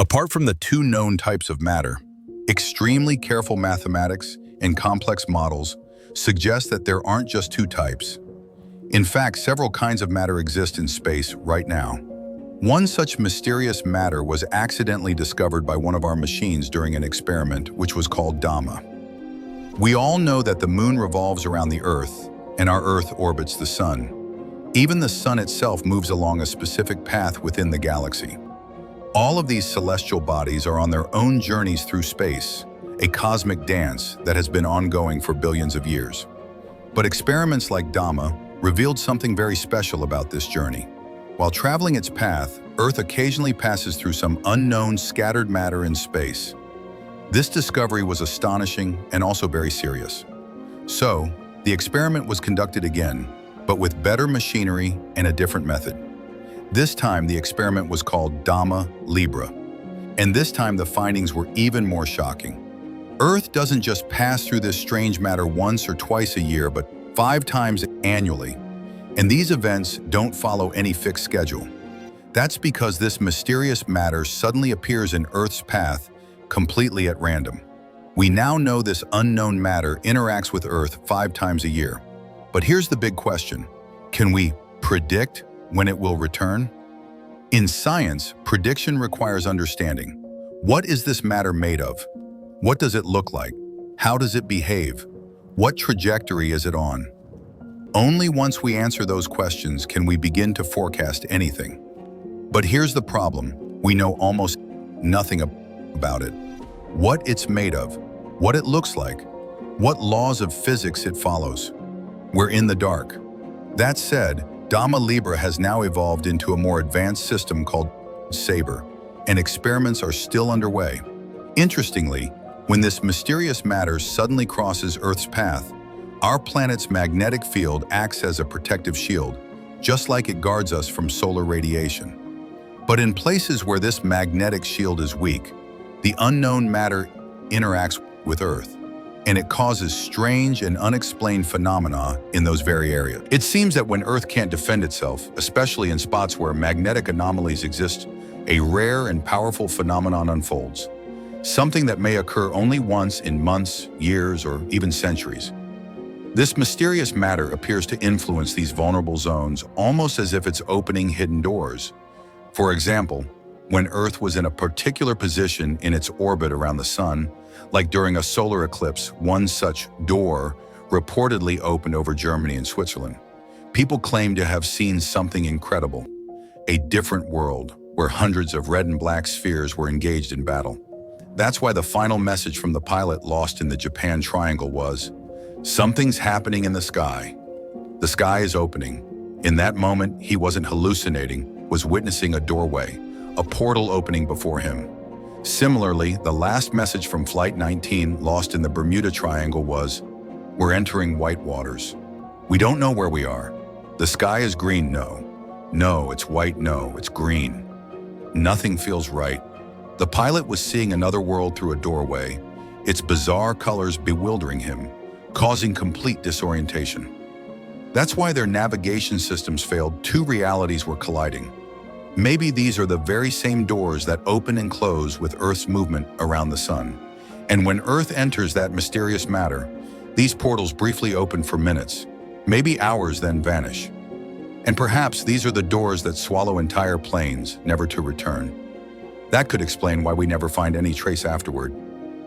Apart from the two known types of matter, extremely careful mathematics and complex models suggest that there aren't just two types. In fact, several kinds of matter exist in space right now. One such mysterious matter was accidentally discovered by one of our machines during an experiment, which was called Dama. We all know that the moon revolves around the Earth, and our Earth orbits the sun. Even the sun itself moves along a specific path within the galaxy. All of these celestial bodies are on their own journeys through space, a cosmic dance that has been ongoing for billions of years. But experiments like Dama revealed something very special about this journey. While traveling its path, Earth occasionally passes through some unknown scattered matter in space. This discovery was astonishing and also very serious. So, the experiment was conducted again, but with better machinery and a different method. This time, the experiment was called Dama Libra. And this time, the findings were even more shocking. Earth doesn't just pass through this strange matter once or twice a year, but 5 times annually. And these events don't follow any fixed schedule. That's because this mysterious matter suddenly appears in Earth's path completely at random. We now know this unknown matter interacts with Earth 5 times a year. But here's the big question. Can we predict when it will return? In science, prediction requires understanding. What is this matter made of? What does it look like? How does it behave? What trajectory is it on? Only once we answer those questions can we begin to forecast anything. But here's the problem. We know almost nothing about it. What it's made of, what it looks like, what laws of physics it follows. We're in the dark. That said, Dama Libra has now evolved into a more advanced system called SABRE, and experiments are still underway. Interestingly, when this mysterious matter suddenly crosses Earth's path, our planet's magnetic field acts as a protective shield, just like it guards us from solar radiation. But in places where this magnetic shield is weak, the unknown matter interacts with Earth, and it causes strange and unexplained phenomena in those very areas. It seems that when Earth can't defend itself, especially in spots where magnetic anomalies exist, a rare and powerful phenomenon unfolds, something that may occur only once in months, years, or even centuries. This mysterious matter appears to influence these vulnerable zones almost as if it's opening hidden doors. For example, when Earth was in a particular position in its orbit around the sun, like during a solar eclipse, one such door reportedly opened over Germany and Switzerland. People claim to have seen something incredible, a different world where hundreds of red and black spheres were engaged in battle. That's why the final message from the pilot lost in the Japan Triangle was, "Something's happening in the sky. The sky is opening." In that moment, he wasn't hallucinating, was witnessing a doorway, a portal opening before him. Similarly, the last message from Flight 19 lost in the Bermuda Triangle was, "We're entering white waters. We don't know where we are. The sky is green, no. No, it's white, no, it's green. Nothing feels right." The pilot was seeing another world through a doorway, its bizarre colors bewildering him, causing complete disorientation. That's why their navigation systems failed. 2 realities were colliding. Maybe these are the very same doors that open and close with Earth's movement around the sun. And when Earth enters that mysterious matter, these portals briefly open for minutes, maybe hours, then vanish. And perhaps these are the doors that swallow entire planes, never to return. That could explain why we never find any trace afterward.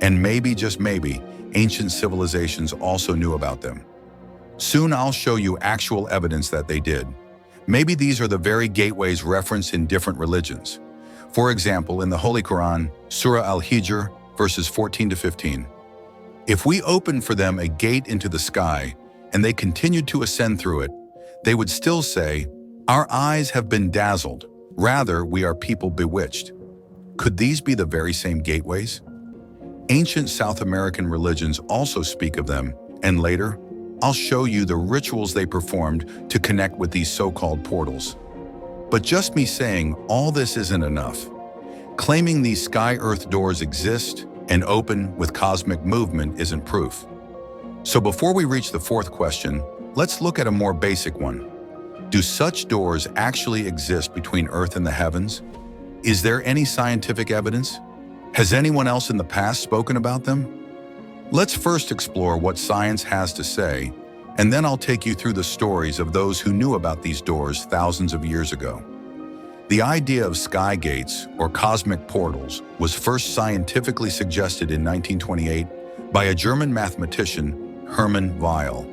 And maybe, just maybe, ancient civilizations also knew about them. Soon I'll show you actual evidence that they did. Maybe these are the very gateways referenced in different religions. For example, in the Holy Quran, Surah Al-Hijr, verses 14 to 15. If we opened for them a gate into the sky, and they continued to ascend through it, they would still say, "Our eyes have been dazzled. Rather, we are people bewitched." Could these be the very same gateways? Ancient South American religions also speak of them, and later, I'll show you the rituals they performed to connect with these so-called portals. But just me saying all this isn't enough. Claiming these sky-earth doors exist and open with cosmic movement isn't proof. So before we reach the 4th question, let's look at a more basic one. Do such doors actually exist between Earth and the heavens? Is there any scientific evidence? Has anyone else in the past spoken about them? Let's first explore what science has to say, and then I'll take you through the stories of those who knew about these doors thousands of years ago. The idea of sky gates, or cosmic portals, was first scientifically suggested in 1928 by a German mathematician, Hermann Weyl.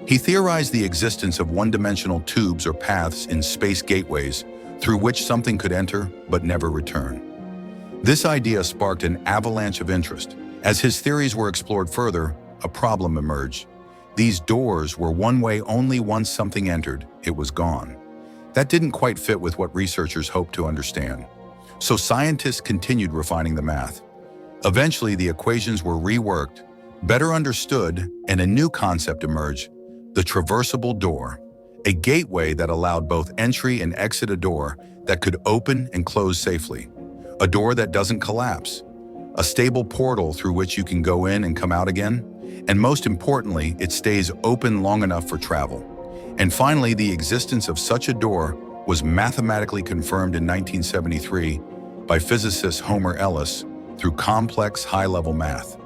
He theorized the existence of one-dimensional tubes or paths in space gateways through which something could enter but never return. This idea sparked an avalanche of interest. As his theories were explored further, a problem emerged. These doors were one way only. Once something entered, it was gone. That didn't quite fit with what researchers hoped to understand. So scientists continued refining the math. Eventually, the equations were reworked, better understood, and a new concept emerged: the traversable door, a gateway that allowed both entry and exit, a door that could open and close safely, a door that doesn't collapse, a stable portal through which you can go in and come out again, and most importantly, it stays open long enough for travel. And finally, the existence of such a door was mathematically confirmed in 1973 by physicist Homer Ellis through complex high-level math.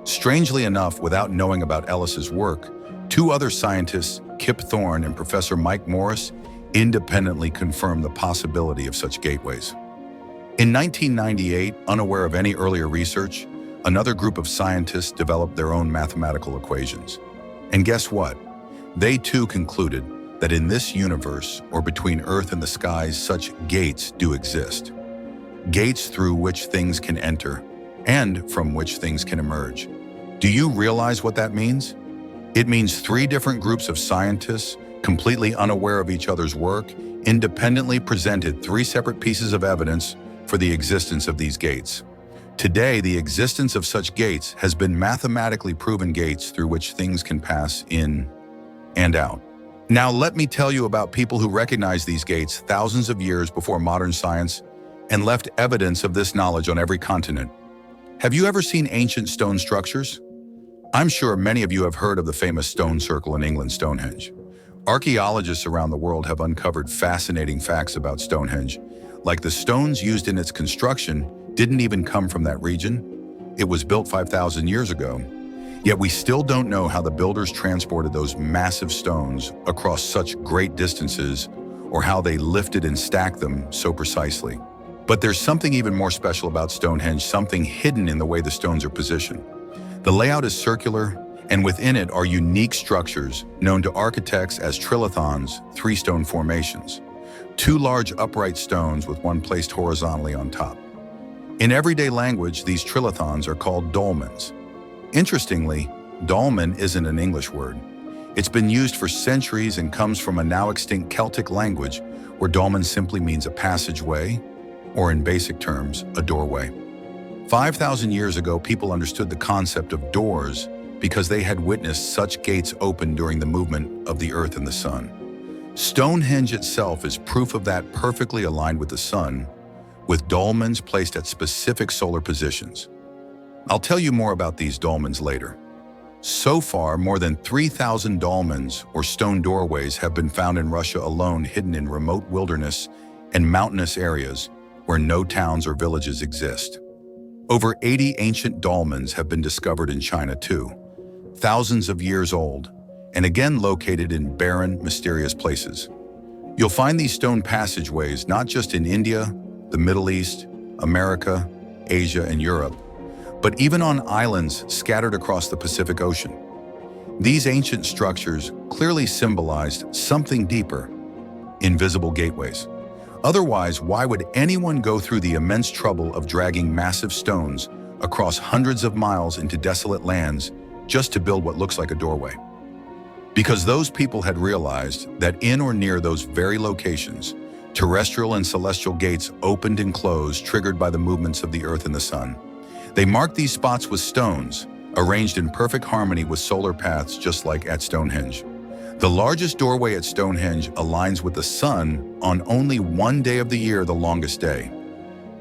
Strangely enough, without knowing about Ellis's work, two other scientists, Kip Thorne and Professor Mike Morris, independently confirmed the possibility of such gateways. In 1998, unaware of any earlier research, another group of scientists developed their own mathematical equations. And guess what? They too concluded that in this universe, or between Earth and the skies, such gates do exist. Gates through which things can enter, and from which things can emerge. Do you realize what that means? It means three different groups of scientists, completely unaware of each other's work, independently presented three separate pieces of evidence for the existence of these gates. Today, the existence of such gates has been mathematically proven: gates through which things can pass in and out. Now, let me tell you about people who recognized these gates thousands of years before modern science and left evidence of this knowledge on every continent. Have you ever seen ancient stone structures? I'm sure many of you have heard of the famous stone circle in England, Stonehenge. Archaeologists around the world have uncovered fascinating facts about Stonehenge, like the stones used in its construction didn't even come from that region. It was built 5,000 years ago. Yet we still don't know how the builders transported those massive stones across such great distances, or how they lifted and stacked them so precisely. But there's something even more special about Stonehenge, something hidden in the way the stones are positioned. The layout is circular, and within it are unique structures known to architects as trilithons, three-stone formations. Two large upright stones with one placed horizontally on top. In everyday language, these trilithons are called dolmens. Interestingly, dolmen isn't an English word. It's been used for centuries and comes from a now extinct Celtic language where dolmen simply means a passageway, or in basic terms, a doorway. 5,000 years ago, people understood the concept of doors because they had witnessed such gates open during the movement of the earth and the sun. Stonehenge itself is proof of that, perfectly aligned with the sun, with dolmens placed at specific solar positions. I'll tell you more about these dolmens later. So far, more than 3,000 dolmens, or stone doorways, have been found in Russia alone, hidden in remote wilderness and mountainous areas where no towns or villages exist. Over 80 ancient dolmens have been discovered in China too, thousands of years old, and again located in barren, mysterious places. You'll find these stone passageways not just in India, the Middle East, America, Asia, and Europe, but even on islands scattered across the Pacific Ocean. These ancient structures clearly symbolized something deeper: invisible gateways. Otherwise, why would anyone go through the immense trouble of dragging massive stones across hundreds of miles into desolate lands just to build what looks like a doorway? Because those people had realized that in or near those very locations, terrestrial and celestial gates opened and closed, triggered by the movements of the earth and the sun. They marked these spots with stones, arranged in perfect harmony with solar paths, just like at Stonehenge. The largest doorway at Stonehenge aligns with the sun on only one day of the year, the longest day.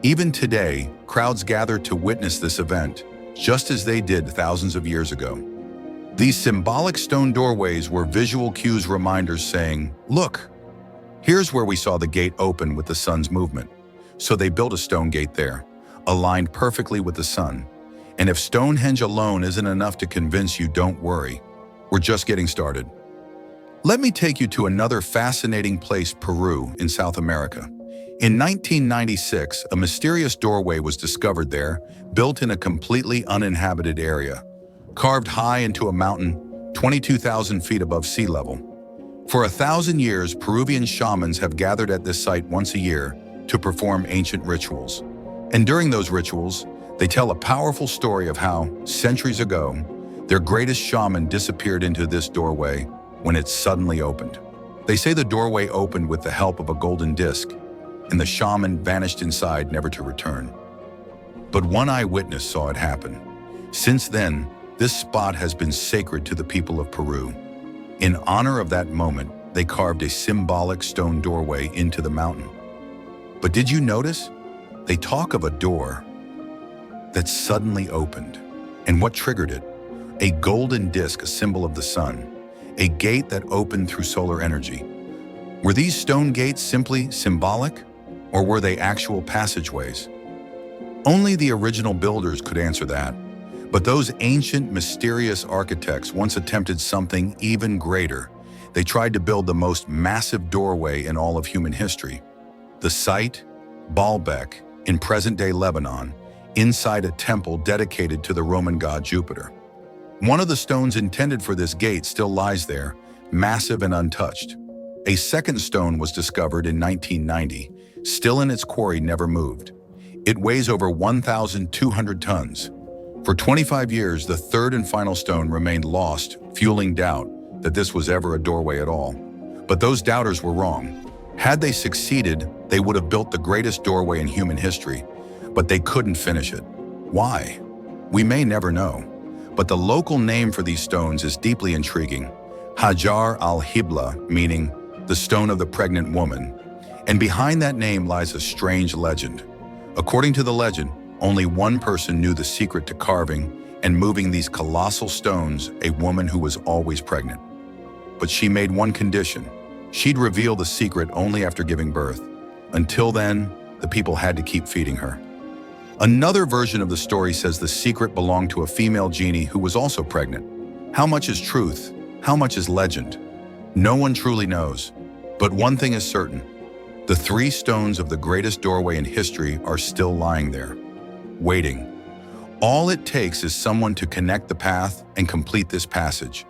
Even today, crowds gather to witness this event, just as they did thousands of years ago. These symbolic stone doorways were visual cues, reminders saying, "Look, here's where we saw the gate open with the sun's movement." So they built a stone gate there, aligned perfectly with the sun. And if Stonehenge alone isn't enough to convince you, don't worry. We're just getting started. Let me take you to another fascinating place, Peru, in South America. In 1996, a mysterious doorway was discovered there, built in a completely uninhabited area, carved high into a mountain 22,000 feet above sea level. For 1,000 years, Peruvian shamans have gathered at this site once a year to perform ancient rituals. And during those rituals, they tell a powerful story of how, centuries ago, their greatest shaman disappeared into this doorway when it suddenly opened. They say the doorway opened with the help of a golden disc, and the shaman vanished inside, never to return. But one eyewitness saw it happen. Since then, this spot has been sacred to the people of Peru. In honor of that moment, they carved a symbolic stone doorway into the mountain. But did you notice? They talk of a door that suddenly opened. And what triggered it? A golden disc, a symbol of the sun. A gate that opened through solar energy. Were these stone gates simply symbolic, or were they actual passageways? Only the original builders could answer that. But those ancient, mysterious architects once attempted something even greater. They tried to build the most massive doorway in all of human history. The site, Baalbek, in present-day Lebanon, inside a temple dedicated to the Roman god Jupiter. One of the stones intended for this gate still lies there, massive and untouched. A second stone was discovered in 1990, still in its quarry, never moved. It weighs over 1,200 tons. For 25 years, the third and final stone remained lost, fueling doubt that this was ever a doorway at all. But those doubters were wrong. Had they succeeded, they would have built the greatest doorway in human history, but they couldn't finish it. Why? We may never know. But the local name for these stones is deeply intriguing. Hajar al-Hibla, meaning the stone of the pregnant woman. And behind that name lies a strange legend. According to the legend, only one person knew the secret to carving and moving these colossal stones, a woman who was always pregnant. But she made one condition. She'd reveal the secret only after giving birth. Until then, the people had to keep feeding her. Another version of the story says the secret belonged to a female genie who was also pregnant. How much is truth? How much is legend? No one truly knows. But one thing is certain. The three stones of the greatest doorway in history are still lying there, waiting. All it takes is someone to connect the path and complete this passage.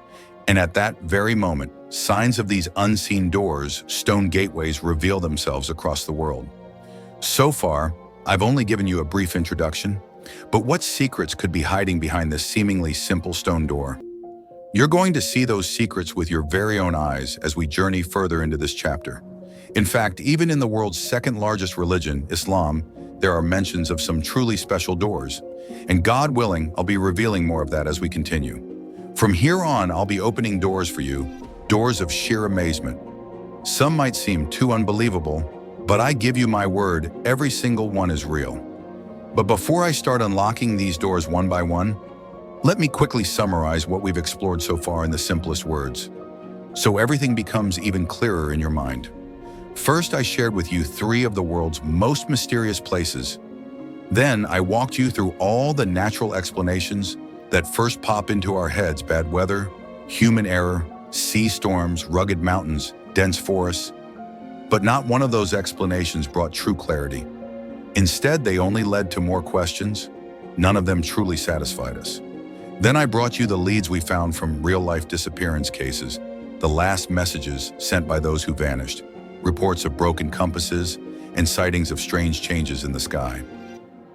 And at that very moment, signs of these unseen doors, stone gateways, reveal themselves across the world. So far, I've only given you a brief introduction, but what secrets could be hiding behind this seemingly simple stone door? You're going to see those secrets with your very own eyes as we journey further into this chapter. In fact, even in the world's second largest religion, Islam, there are mentions of some truly special doors. And God willing, I'll be revealing more of that as we continue. From here on, I'll be opening doors for you, doors of sheer amazement. Some might seem too unbelievable, but I give you my word, every single one is real. But before I start unlocking these doors one by one, let me quickly summarize what we've explored so far in the simplest words, so everything becomes even clearer in your mind. First, I shared with you three of the world's most mysterious places. Then, I walked you through all the natural explanations that first pop into our heads: bad weather, human error, sea storms, rugged mountains, dense forests. But not one of those explanations brought true clarity. Instead, they only led to more questions. None of them truly satisfied us. Then I brought you the leads we found from real-life disappearance cases, the last messages sent by those who vanished, reports of broken compasses, and sightings of strange changes in the sky.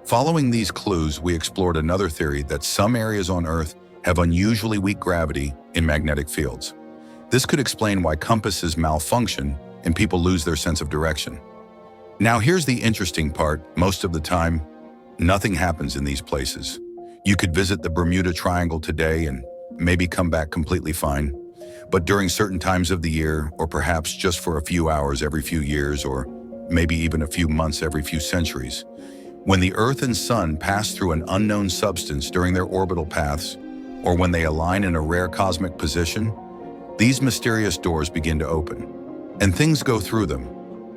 Following these clues, we explored another theory that some areas on Earth have unusually weak gravity in magnetic fields. This could explain why compasses malfunction and people lose their sense of direction. Now here's the interesting part. Most of the time, nothing happens in these places. You could visit the Bermuda Triangle today and maybe come back completely fine. But during certain times of the year, or perhaps just for a few hours every few years, or maybe even a few months every few centuries, when the Earth and Sun pass through an unknown substance during their orbital paths, or when they align in a rare cosmic position, these mysterious doors begin to open, and things go through them.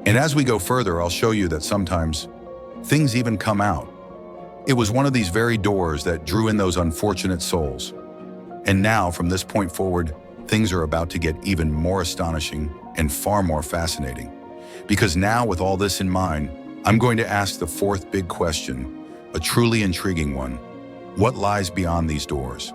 And as we go further, I'll show you that sometimes Things even come out. It was one of these very doors that drew in those unfortunate souls. And now, from this point forward, things are about to get even more astonishing and far more fascinating. Because now, with all this in mind, I'm going to ask the fourth big question, a truly intriguing one. What lies beyond these doors?